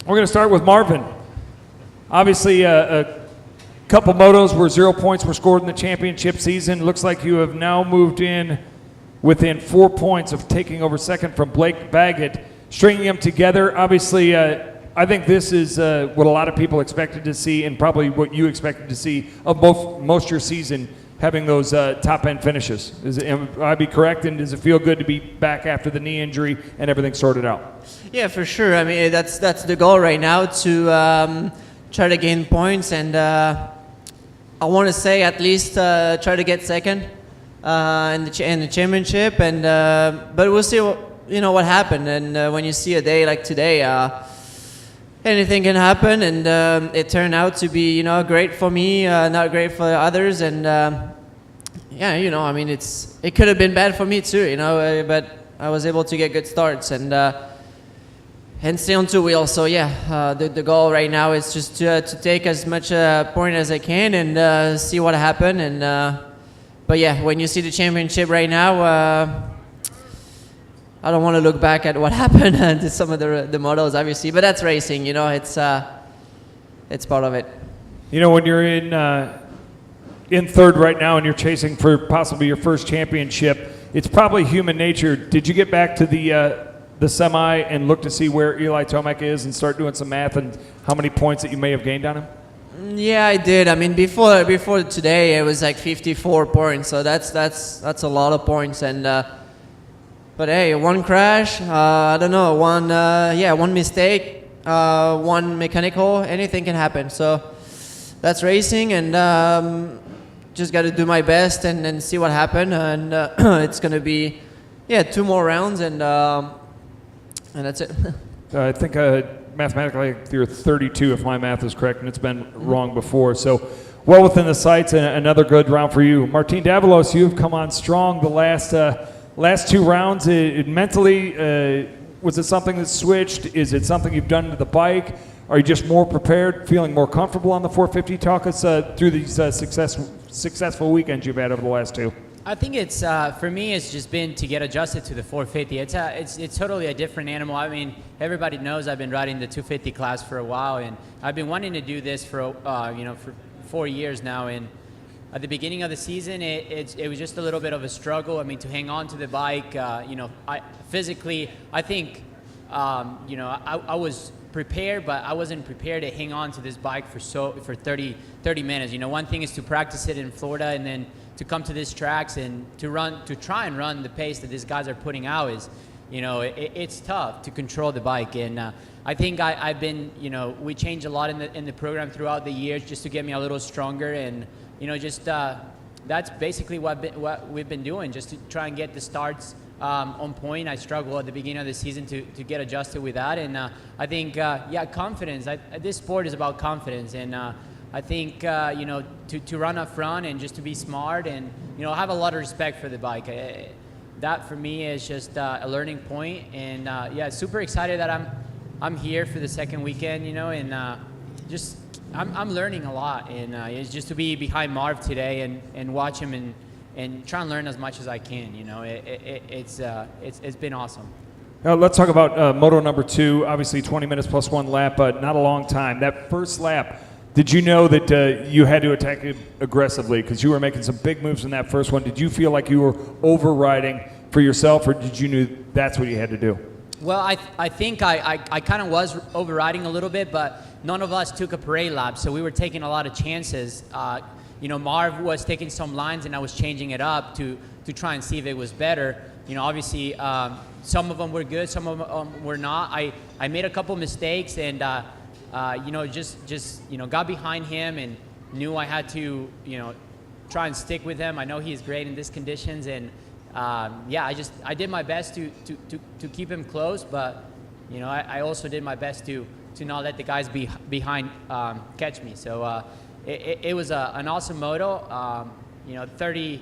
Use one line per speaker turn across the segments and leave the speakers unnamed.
We're going to start with Marvin. Obviously, a couple motos where 0 points were scored in the championship season. Looks like you have now moved in within 4 points of taking over second from Blake Baggett, stringing them together. Obviously, I think this is what a lot of people expected to see, and probably what you expected to see of most of your season, having those top-end finishes. Am I be correct? And does it feel good to be back after the knee injury and everything sorted out?
Yeah, for sure. I mean, that's the goal right now, to try to gain points, and I want to say at least try to get second in the championship, and but we'll see what happened. And when you see a day like today, anything can happen, and it turned out to be great for me, not great for the others, and yeah, I mean, it could have been bad for me too, but I was able to get good starts and stay on two wheels. So yeah, the goal right now is just to take as much point as I can and see what happened. And but yeah, when you see the championship right now, I don't want to look back at what happened to some of the models, obviously, but that's racing. It's part of it.
When you're in third right now and you're chasing for possibly your first championship, it's probably human nature. Did you get back to the semi and look to see where Eli Tomac is and start doing some math and how many points that you may have gained on him?
Yeah, I did. I mean, before today, it was like 54 points, so that's a lot of points. And but hey, one crash, I don't know, one mistake, one mechanical, anything can happen. So that's racing, and just got to do my best and see what happened. And it's gonna be 2 more rounds, and that's it.
I think mathematically you're 32 if my math is correct, and it's been wrong before. So well within the sights, and another good round for you. Martin Davalos, you've come on strong the last 2 rounds. Mentally, was it something that switched? Is it something you've done to the bike? Are you just more prepared, feeling more comfortable on the 450? Talk us through these successful weekends you've had over the last 2.
I think it's for me, it's just been to get adjusted to the 450. It's totally a different animal. I mean, everybody knows I've been riding the 250 class for a while, and I've been wanting to do this for for 4 years now. And at the beginning of the season, it was just a little bit of a struggle. I mean, to hang on to the bike, physically, I think, I was prepared, but I wasn't prepared to hang on to this bike for 30 minutes. One thing is to practice it in Florida, and then to come to these tracks and to try and run the pace that these guys are putting out is, it's tough to control the bike. And I think I've been, we changed a lot in the program throughout the years just to get me a little stronger, and that's basically what we've been doing, just to try and get the starts on point. I struggled at the beginning of the season to get adjusted with that, and I think confidence. This sport is about confidence, and I think to run up front and just to be smart, and have a lot of respect for the bike. That for me is just a learning point, and super excited that I'm here for the second weekend, and just I'm learning a lot, and it's just to be behind Marv today and watch him and try and learn as much as I can. It's been awesome.
Let's talk about moto number 2. Obviously 20 minutes plus 1 lap, but not a long time. That first lap, did you know that you had to attack it aggressively because you were making some big moves in that first one? Did you feel like you were overriding for yourself, or did you knew that's what you had to do?
Well, I think I kind of was overriding a little bit, but none of us took a parade lap, so we were taking a lot of chances. Marv was taking some lines, and I was changing it up to try and see if it was better. Obviously, some of them were good, some of them were not. I made a couple mistakes, and just got behind him and knew I had to try and stick with him. I know he's great in these conditions, and I did my best to keep him close, but I also did my best to not let the guys behind catch me. So it was an awesome moto. 30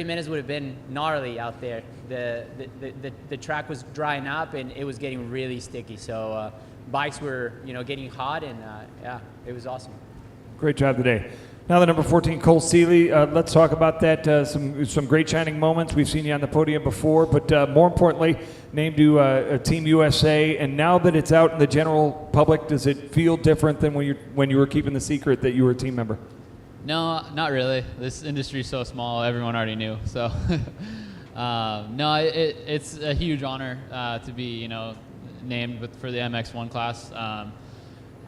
minutes would have been gnarly out there. The track was drying up, and it was getting really sticky. So bikes were getting hot, and it was awesome.
Great job today. Now the number 14, Cole Seeley. Let's talk about that. Some great shining moments. We've seen you on the podium before, but more importantly, named to Team USA. And now that it's out in the general public, does it feel different than when you were keeping the secret that you were a team member?
No, not really. This industry is so small, everyone already knew. So, no, it's a huge honor to be, named for the MX1 class.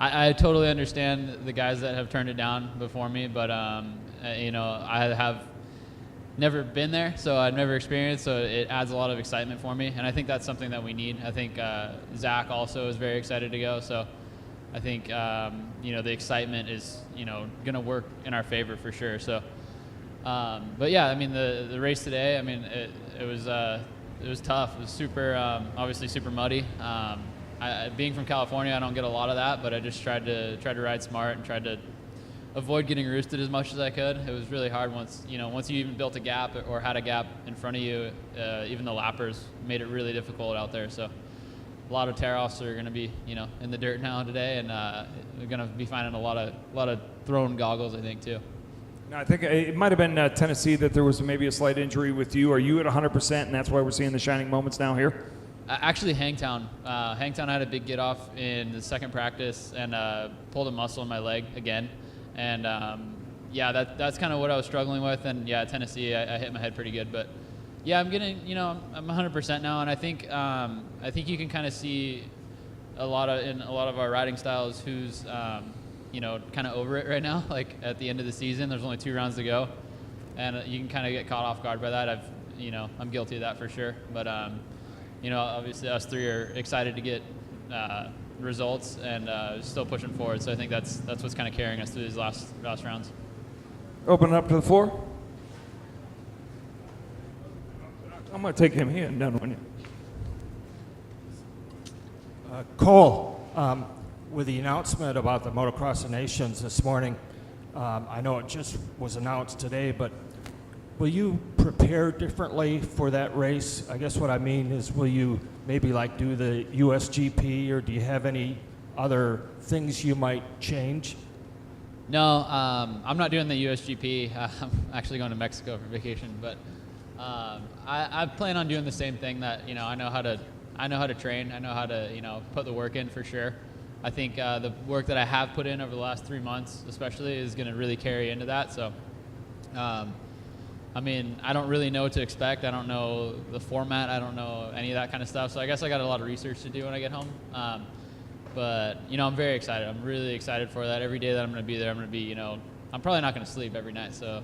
I totally understand the guys that have turned it down before me, but I have never been there, so I've never experienced, so it adds a lot of excitement for me, and I think that's something that we need. I think Zach also is very excited to go, so I think the excitement is going to work in our favor for sure. So, but yeah, I mean the race today, I mean it was tough. It was super, obviously super muddy. Being from California, I don't get a lot of that, but I just tried to ride smart and tried to avoid getting roosted as much as I could. It was really hard once you even built a gap or had a gap in front of you. Even the lappers made it really difficult out there. So a lot of tear-offs are going to be in the dirt now today, and we're going to be finding a lot of thrown goggles, I think, too.
I think it might have been Tennessee that there was maybe a slight injury with you. Are you at 100%, and that's why we're seeing the shining moments now here?
Actually, Hangtown. Hangtown had a big get-off in the second practice and pulled a muscle in my leg again. And, that's kind of what I was struggling with. And, Tennessee, I hit my head pretty good. But, I'm getting, I'm 100% now. And I think you can kind of see in a lot of our riding styles who's, kind of over it right now. Like, at the end of the season, there's only 2 rounds to go. And you can kind of get caught off guard by that. I'm guilty of that for sure. But, obviously us 3 are excited to get results and still pushing forward. So I think that's what's kind of carrying us through these last rounds.
Open it up to the floor. I'm going to take him here and done with you.
Cole, with the announcement about the Motocross of Nations this morning, I know it just was announced today, but will you prepare differently for that race? I guess what I mean is, will you maybe do the USGP, or do you have any other things you might change?
No, I'm not doing the USGP. I'm actually going to Mexico for vacation, but I plan on doing the same thing. That I know how to train. I know how to put the work in for sure. I think the work that I have put in over the last 3 months, especially, is going to really carry into that. So. I mean, I don't really know what to expect. I don't know the format. I don't know any of that kind of stuff. So I guess I got a lot of research to do when I get home. But, I'm very excited. I'm really excited for that. Every day that I'm going to be there, I'm going to be, I'm probably not going to sleep every night. So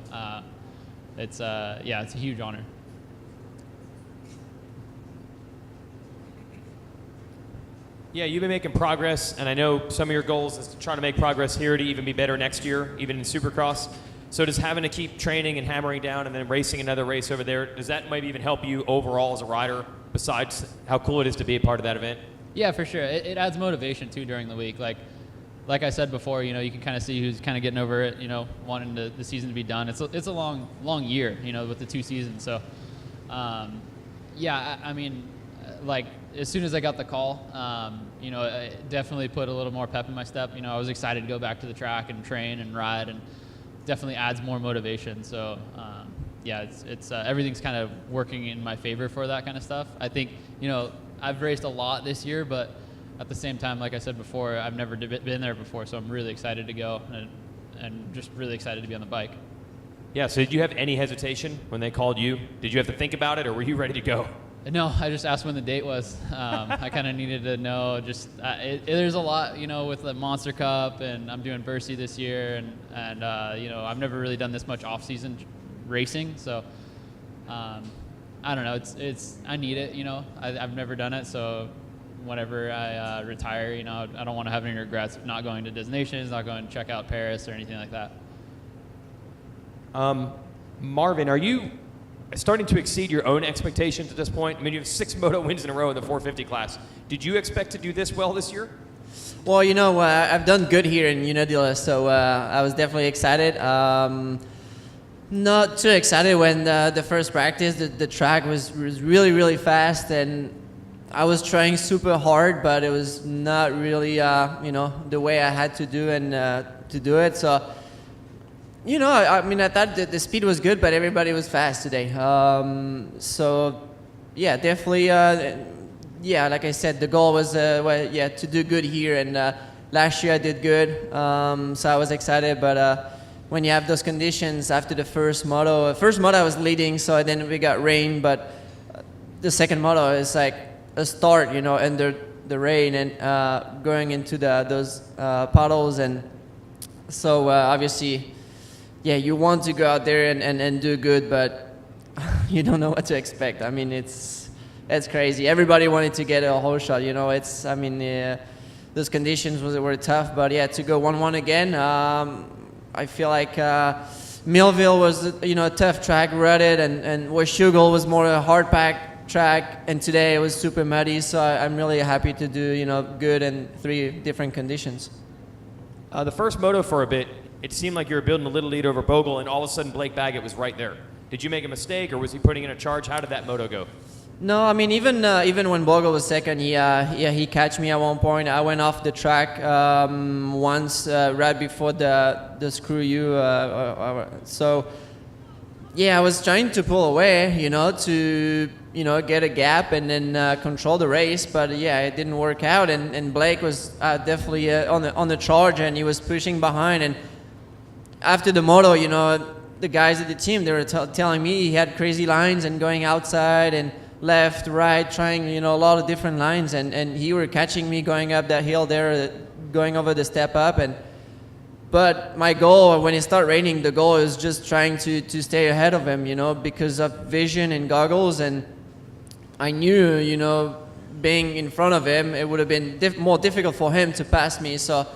it's a huge honor.
Yeah, you've been making progress, and I know some of your goals is to try to make progress here to even be better next year, even in Supercross. So does having to keep training and hammering down and then racing another race over there, does that maybe even help you overall as a rider, besides how cool it is to be a part of that event?
Yeah, for sure. It adds motivation, too, during the week. Like I said before, you can kind of see who's kind of getting over it, wanting the season to be done. It's a long year, with the 2 seasons. So, I mean, as soon as I got the call, it definitely put a little more pep in my step. I was excited to go back to the track and train and ride, and definitely adds more motivation. So it's everything's kind of working in my favor for that kind of stuff. I think I've raced a lot this year, but at the same time, like I said before, I've never been there before, so I'm really excited to go and just really excited to be on the bike.
Yeah, so did you have any hesitation when they called you? Did you have to think about it, or were you ready to go?
No, I just asked when the date was. I kind of needed to know. Just there's a lot, with the Monster Cup, and I'm doing Bercy this year, and I've never really done this much off-season racing, so I don't know. It's I need it. I've never done it, so whenever I retire, I don't want to have any regrets of not going to Destinations, not going to check out Paris or anything like that.
Marvin, are you starting to exceed your own expectations at this point? I mean, you have 6 moto wins in a row in the 450 class. Did you expect to do this well this year?
Well, I've done good here in Unadilla, so I was definitely excited. Not too excited when the first practice, the track was really, really fast, and I was trying super hard, but it was not really, the way I had to do and to do it. So You know, I mean, I thought the speed was good, but everybody was fast today. So, yeah, definitely. Yeah, like I said, the goal was, to do good here. And last year I did good, so I was excited. But when you have those conditions after the first moto I was leading, so then we got rain. But the second moto is like a start, you know, under the rain and going into those puddles. And so obviously, yeah, you want to go out there and do good, but you don't know what to expect. I mean, it's crazy. Everybody wanted to get a whole shot, you know. Those conditions were tough, but yeah, to go 1-1 again, I feel like Millville was, you know, a tough track, rutted, and Washougal was more a hard pack track, and today it was super muddy, so I'm really happy to do, you know, good in 3 different conditions.
The first moto for a bit, it seemed like you were building a little lead over Bogle, and all of a sudden Blake Baggett was right there. Did you make a mistake, or was he putting in a charge? How did that moto go?
No, I mean, even when Bogle was second, he catch me at one point. I went off the track once right before the screw you. So yeah, I was trying to pull away, you know, to, you know, get a gap and then control the race. But yeah, it didn't work out. And Blake was definitely on the charge, and he was pushing behind. And after the moto, you know, the guys at the team, they were telling me he had crazy lines and going outside and left, right, trying, you know, a lot of different lines, and he were catching me going up that hill there, going over the step up. But my goal, when it started raining, the goal is just trying to stay ahead of him, you know, because of vision and goggles. And I knew, you know, being in front of him, it would have been more difficult for him to pass me. So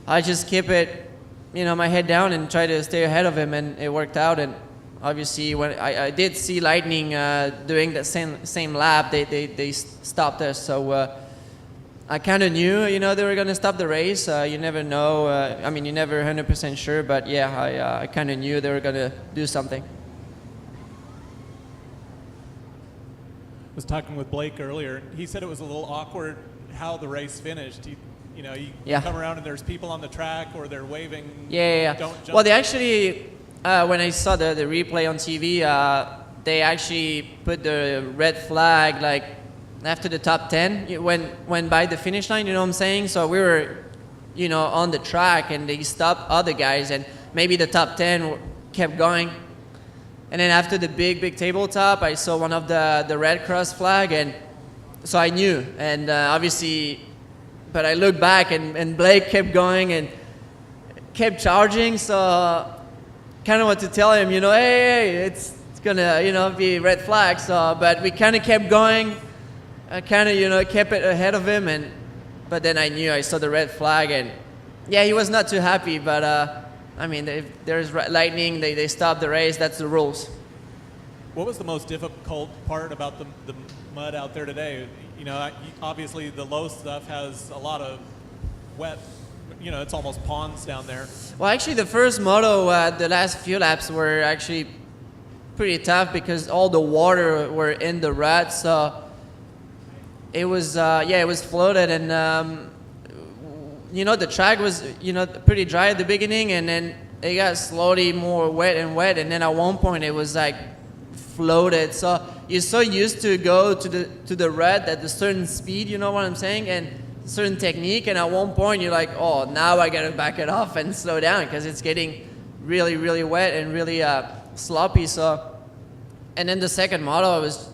I just keep it, you know, my head down and try to stay ahead of him, and it worked out. And obviously, when I did see Lightning doing the same lap, they stopped us. So I kind of knew, you know, they were going to stop the race. You never know. I mean, you're never 100% sure, but yeah, I kind of knew they were going to do something.
I was talking with Blake earlier. He said it was a little awkward how the race finished. You know, you come around and there's people on the track, or they're waving.
Yeah.
Don't jump.
Well, they actually, when I saw the replay on TV, they actually put the red flag like after the top 10 when by the finish line. You know what I'm saying? So we were, you know, on the track, and they stopped other guys, and maybe the top 10 kept going. And then after the big tabletop, I saw one of the Red Cross flag, and so I knew. And obviously, but I looked back, and Blake kept going and kept charging. So kind of what to tell him, you know, hey, it's gonna, you know, be red flag. So, but we kind of kept going. I kind of, you know, kept it ahead of him, but then I saw the red flag, and yeah, he was not too happy. But I mean, if there's lightning, they stop the race. That's the rules.
What was the most difficult part about the mud out there today? You know, obviously the low stuff has a lot of wet. You know, it's almost ponds down there.
Well, actually, the first moto, the last few laps were actually pretty tough because all the water were in the rut. So it was, it was floated, and you know, the track was, you know, pretty dry at the beginning, and then it got slowly more wet, and then at one point it was like floated. So you're so used to go to the rut at a certain speed, you know what I'm saying, and certain technique, and at one point you're like, oh, now I gotta back it off and slow down because it's getting really, really wet and really sloppy. So, and then the second moto was,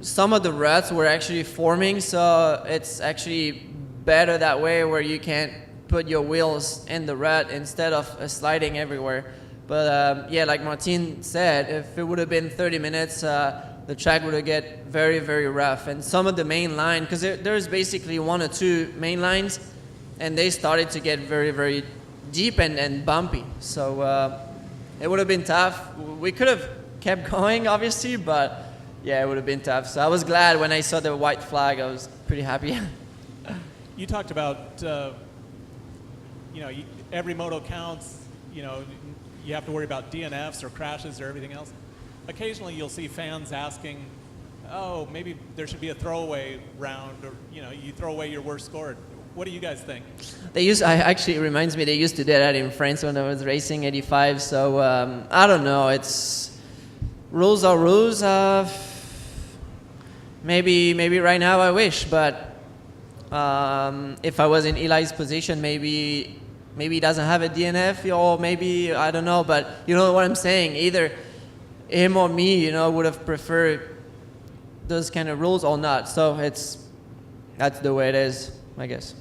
some of the ruts were actually forming, so it's actually better that way, where you can put your wheels in the rut instead of sliding everywhere. But yeah, like Martin said, if it would have been 30 minutes, the track would have get very, very rough. And some of the main line, because there's basically 1 or 2 main lines, and they started to get very, very deep and bumpy. So it would have been tough. We could have kept going, obviously, but yeah, it would have been tough. So I was glad when I saw the white flag. I was pretty happy.
You talked about, you know, every moto counts. You know, you have to worry about DNFs or crashes or everything else. Occasionally you'll see fans asking, oh, maybe there should be a throwaway round, or, you know, you throw away your worst score. What do you guys think?
Actually, it reminds me, they used to do that in France when I was racing 85. So I don't know. Rules are rules. Maybe right now I wish, but if I was in Eli's position, maybe he doesn't have a DNF, or maybe I don't know. But you know what I'm saying? Either him or me, would have preferred those kind of rules or not. So that's the way it is, I guess.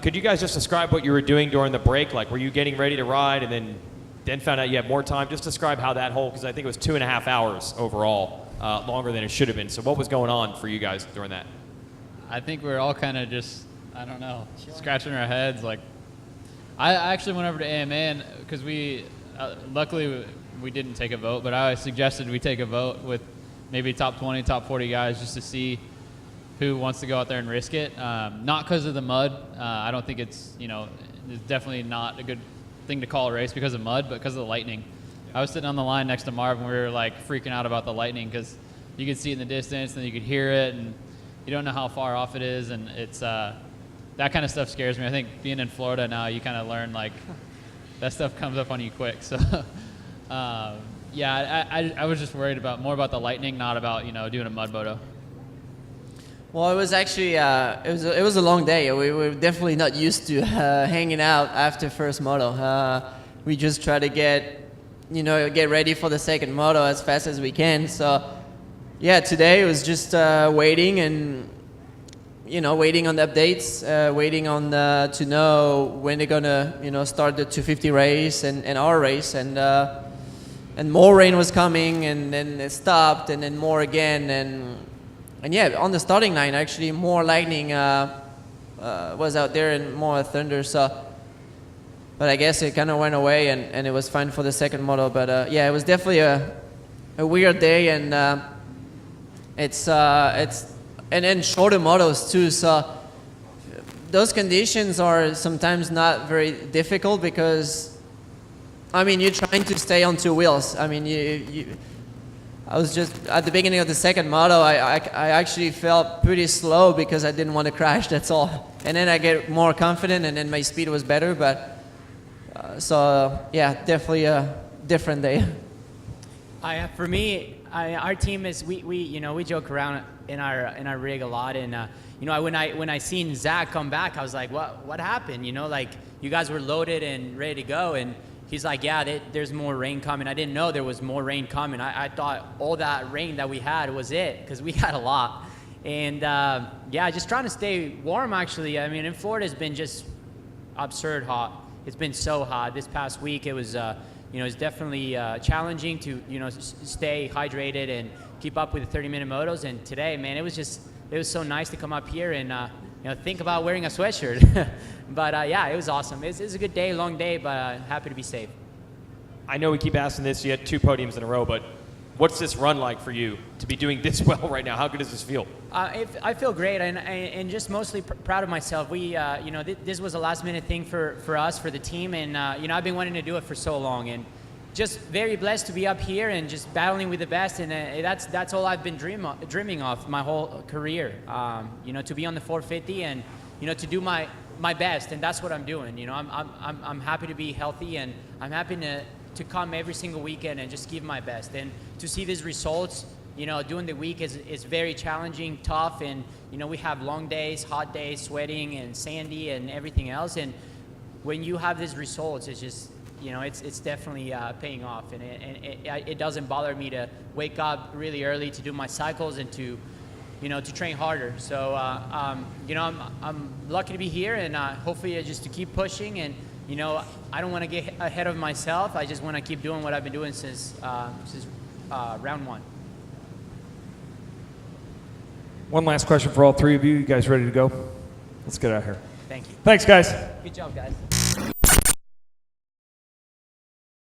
Could you guys just describe what you were doing during the break? Like, were you getting ready to ride and then found out you had more time? Just describe how that whole, because I think it was 2.5 hours overall, longer than it should have been. So what was going on for you guys during that?
I think we were all kind of just, I don't know, scratching our heads. Like, I actually went over to AMA, and because luckily we didn't take a vote, but I suggested we take a vote with maybe top 20, top 40 guys just to see who wants to go out there and risk it. Not because of the mud. I don't think it's definitely not a good thing to call a race because of mud, but because of the lightning. I was sitting on the line next to Marvin. We were like freaking out about the lightning because you could see it in the distance and you could hear it, and you don't know how far off it is, and it's that kind of stuff scares me. I think being in Florida now, you kind of learn like that stuff comes up on you quick. So yeah, I was just worried more about the lightning, not about doing a mud moto.
Well, it was actually it was a long day. We were definitely not used to hanging out after first moto. We just try to get ready for the second moto as fast as we can. So yeah, today it was just waiting and waiting on the updates, waiting on to know when they're gonna start the 250 race and our race, and more rain was coming, and then it stopped, and then more again, and yeah, on the starting line, actually, more lightning was out there and more thunder. So, but I guess it kind of went away, and it was fine for the second moto. But yeah, it was definitely a weird day, and it's and then shorter motos too. So those conditions are sometimes not very difficult because, I mean, you're trying to stay on two wheels. I mean, I was just, at the beginning of the second moto, I actually felt pretty slow because I didn't want to crash, that's all. And then I get more confident, and then my speed was better. But so yeah, definitely a different day.
For me, our team is we joke around in our rig a lot, and when I seen Zach come back, I was like, what happened? Like, you guys were loaded and ready to go, and he's like, yeah, there's more rain coming. I didn't know there was more rain coming. I thought all that rain that we had was it, because we had a lot. And yeah, just trying to stay warm, actually. I mean, in Florida, it's been just absurd hot. It's been so hot. This past week, it was, it's definitely challenging to, stay hydrated and keep up with the 30-minute motos. And today, man, it was so nice to come up here and, think about wearing a sweatshirt. But yeah, it was awesome. It was a good day, long day, but happy to be safe.
I know we keep asking this. You had 2 podiums in a row, but what's this run like for you to be doing this well right now? How good does this feel?
I feel great, and just mostly proud of myself. We, this was a last-minute thing for us, for the team, and I've been wanting to do it for so long, and just very blessed to be up here and just battling with the best, and that's all I've been dreaming of my whole career. To be on the 450 and to do my best, and that's what I'm doing. I'm happy to be healthy, and I'm happy to come every single weekend and just give my best. And to see these results, during the week is very challenging, tough, and we have long days, hot days, sweating and sandy and everything else. And when you have these results, it's just it's definitely paying off, and it doesn't bother me to wake up really early to do my cycles and to train harder. So I'm lucky to be here, and hopefully just to keep pushing. And I don't want to get ahead of myself. I just want to keep doing what I've been doing since round 1.
One last question for all 3 of you. You guys ready to go? Let's get out of here.
Thank you.
Thanks, guys.
Good job, guys.